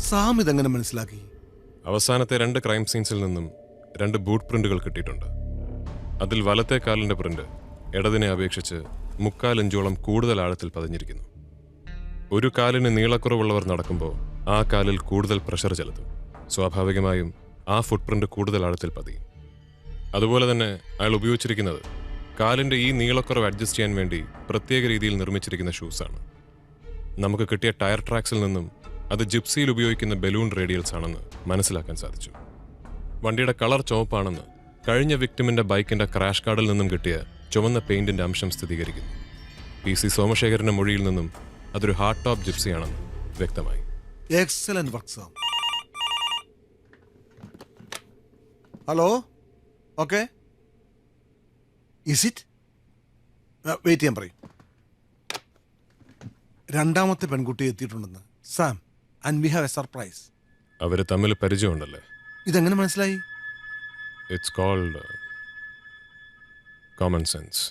Sam ഇതെങ്ങനെ മനസ്സിലാക്കി? അവസാനത്തെ 2 ക്രൈം സീൻസിൽ നിന്നും 2 ബൂട്ട് പ്രിന്റുകൾ കിട്ടിയിട്ടുണ്ട്. അതിൽ വലത്തെ കാലിന്റെ പ്രിന്റ് ഇടതിനെ അപേക്ഷിച്ച് 3/4 ഇഞ്ചോളം കൂടുതൽ ആഴത്തിൽ പതിഞ്ഞിരിക്കുന്നു. ഒരു കാലിന് നീളക്കുറവുള്ളവർ നടക്കുമ്പോൾ ആ കാലിൽ കൂടുതൽ പ്രഷർ ചെലുത്തും. സ്വാഭാവികമായും ആ ഫുട് പ്രിന്റ് കൂടുതൽ ആഴത്തിൽ പതിയും. അതുപോലെ തന്നെ അയാൾ ഉപയോഗിച്ചിരിക്കുന്നത് കാലിന്റെ ഈ നീളക്കുറവ് അഡ്ജസ്റ്റ് ചെയ്യാൻ വേണ്ടി പ്രത്യേക രീതിയിൽ നിർമ്മിച്ചിരിക്കുന്ന ഷൂസാണ്. നമുക്ക് കിട്ടിയ ടയർ ട്രാക്സിൽ നിന്നും അത് ജിപ്സിയിൽ ഉപയോഗിക്കുന്ന ബലൂൺ റേഡിയൽസ് ആണെന്ന് മനസ്സിലാക്കാൻ സാധിച്ചു. വണ്ടിയുടെ കളർ ചുവപ്പാണെന്ന് കഴിഞ്ഞ വിക്ടിമിന്റെ ബൈക്കിന്റെ ക്രാഷ് കാർഡിൽ നിന്നും കിട്ടിയ ചുവന്ന പെയിന്റിന്റെ അംശം സ്ഥിരീകരിക്കുന്നു. PC സോമശേഖരന്റെ മൊഴിയിൽ നിന്നും അതൊരു ഹാർഡ് ടോപ്പ് ജിപ്സിയാണെന്ന് വ്യക്തമായി. Excellent work Sam. Hello, okay, is it? Wait ചെയ്യാൻ പറയും. രണ്ടാമത്തെ പെൺകുട്ടി എത്തിയിട്ടുണ്ടെന്ന് Sam, and we have a surprise. അവര് തമ്മിൽ പരിചയമുണ്ടല്ലേ? ഇതെങ്ങനെ മനസ്സിലായി? It's called common sense.